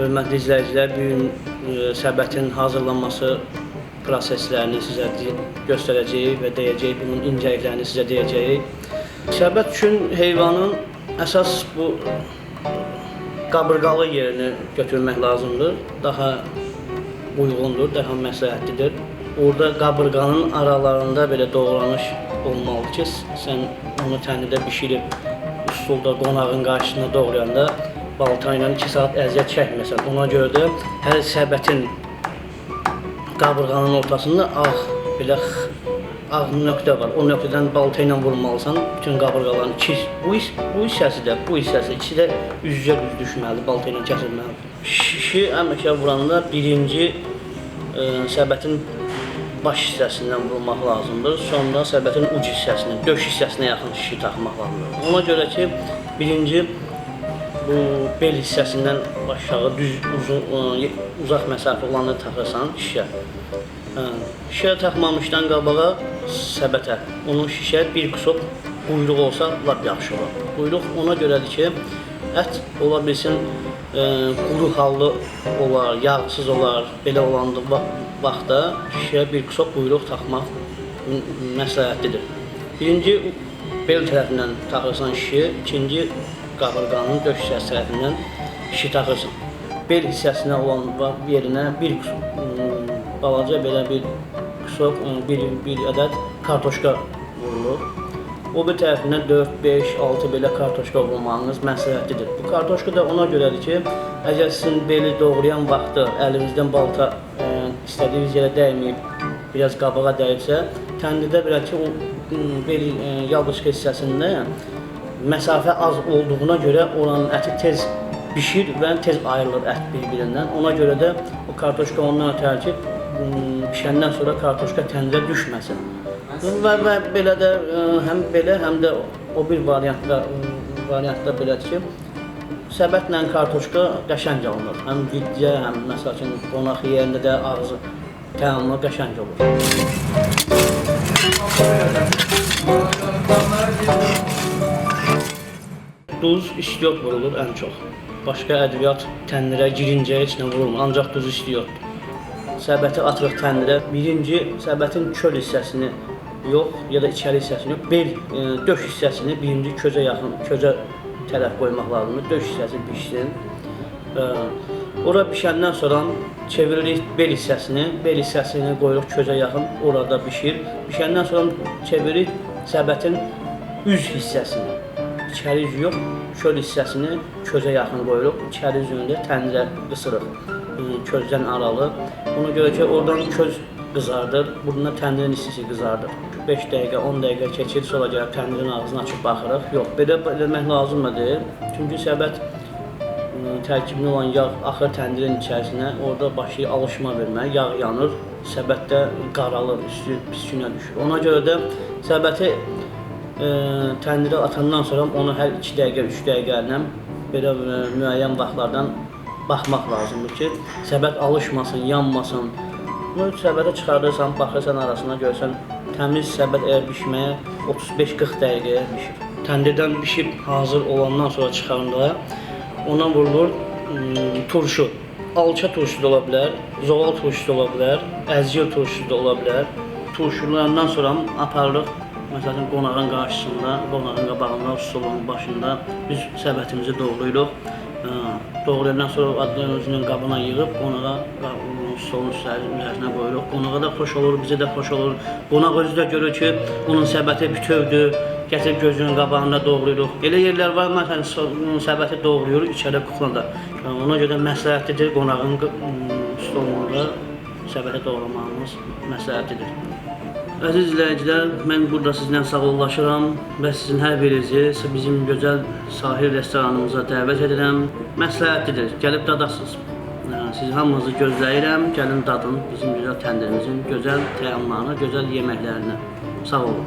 Hörmətli izləyicilər, bu gün səbətin hazırlanması proseslərini sizə göstərəcəyik və deyəcəyik, bunun incəliklərini sizə deyəcəyik. Səbət üçün heyvanın əsas bu qabırğalı yerini götürmək lazımdır. Daha uyğundur, daha məsləhətlidir. Orada qabırğanın aralarında belə doğranış olmalı ki, sən onu təndirdə bişirib, üsulda qonağın qarşısında doğrayanda balta ilə 2 saat əziyyət çəkməsən. Ona görə də hər səbətin qabırğanın ortasında belə ağ nöqtə var. O nöqtədən balta ilə vurmalısan. Bütün qabırğaların bu hissəsi də, bu hissəsi ikisi də üz-üzə düz düşməlidir, balta ilə kəsilməlidir. Şişi əməkə vuranda birinci səbətin baş hissəsindən vurmaq lazımdır. Sonra səbətin uc hissəsindən, döş hissəsinə yaxın şişi taxmaq lazımdır. Ona görə ki, birinci bu bel hissəsindən aşağı düz uzaq məsafə olanı taxırsan şişə. Şişə taxmamışdan qabağa səbətə, onun şişə bir qısop quyruq olsa lap yaxşı olar. Quyruq ona görədir ki, ət ola bilsin quru hallı olar, yağsız olar, belə olan vaxtda şişə bir qısop quyruq taxmaq məsləhətlidir. Birinci bel tərəfindən taxırsan şişi, ikinci qabırğanın döş hissəsi tərəfindən şişi taxırsan. Bel hissəsinə olan yerinə bir balaca belə bir qısop, bir ədəd kartoşka vurulur. O bir tərəfindən 4, 5, 6 belə kartoşka vurmağınız məsləhətlidir. Bu kartoşka da ona görədir ki, əgər sizin beli doğrayan vaxtı əlinizdən balta istədiyiniz yerə dəyməyib, biraz qabağa dəyibsə, təndirdə belə ki, o bel yalqışqa hissəsində məsafə az olduğuna görə oranın əti tez bişir və tez ayrılır ət bir-birindən. Ona görə də o kartoşka ondan ötər ki, pişəndən sonra kartoşka təndirə düşməsin. Və belə də həm belə, həm də o bir variantda belədir ki, səbətlə kartoşka qəşəng alınır. Həm vidyə, həm məsəl üçün qonaq yerində də ağzı təamlı qəşəng olur. Duz, istiot vurulur ən çox. Başqa ədviyyat təndirə girincə heç nə vurulmur, ancaq duz istiotdur. Səbəti atırıq təndirə. Birinci, səbətin çöl hissəsini yox, ya da içəri hissəsini yox, bel, döş hissəsini birinci közə yaxın, közə tərəf qoymaq lazımdır. Döş hissəsi bişsin. Ora bişəndən sonra çeviririk bel hissəsini qoyuruq közə yaxın, orada bişir. Bişəndən sonra çeviririk səbətin üz hissəsini. İçəri yüzü yox, çöl hissəsini közə yaxın qoyuruq, içəri yüzündə təndirə qısırıq, közdən aralı. Ona görə ki, oradan köz qızardır, buradan təndirin istisi qızardır. 5 dəqiqə, 10 dəqiqə keçir, sonra gəlib təndirin ağzını açıb baxırıq. Yox, belə eləmək lazımdır. Çünki səbət tərkibində olan yağ axır təndirin içərisinə, orada başlayır alışma verməyə, yağ yanır, səbətdə qaralır, üstü piskinə düşür. Ona görə də səbəti təndirə atandan sonra onu hər 2 dəqiqə, 3 dəqiqə belə müəyyən vaxtlardan baxmaq lazımdır ki, səbət alışmasın, yanmasın. Bunu səbətə çıxardırsan, baxırsan arasına görsən, təmiz səbət əgər bişməyə 35-40 dəqiqəyə bişir. Təndirdən bişib hazır olandan sonra çıxanda ona vurulur turşu. Alça turşusu da ola bilər, zoğal turşusu da ola bilər, əzgir turşusu da ola bilər. Turşularından sonra aparırıq. Məsələn, qonağın qarşısında, qonağın qabağında, stolun başında biz səbətimizi doğrayırıq. Doğrayandan sonra özünün qabına yığıb, qonağa stolun üzərinə qoyuruq. Qonağa da xoş olur, bizə də xoş olur. Qonaq özü də görür ki, onun səbəti bütövdür, gətirib gözünün qabağında doğrayırıq. Elə yerlər var, məsələn, səbəti doğrayırıq, içəri kuklanda. Ona görə məsləhətlidir, qonağın stolunda səbəti doğramağımız məsləhətlidir. Əziz izləyicilər, mən burada sizlə sağollaşıram və sizin hər birinizi bizim gözəl sahil restoranımıza dəvət edirəm. Məsləhətlidir, gəlib dadasınız. Sizi hamınızı gözləyirəm, gəlin dadın bizim gözəl təndirimizin gözəl təamlarını, gözəl yeməklərini. Sağ olun.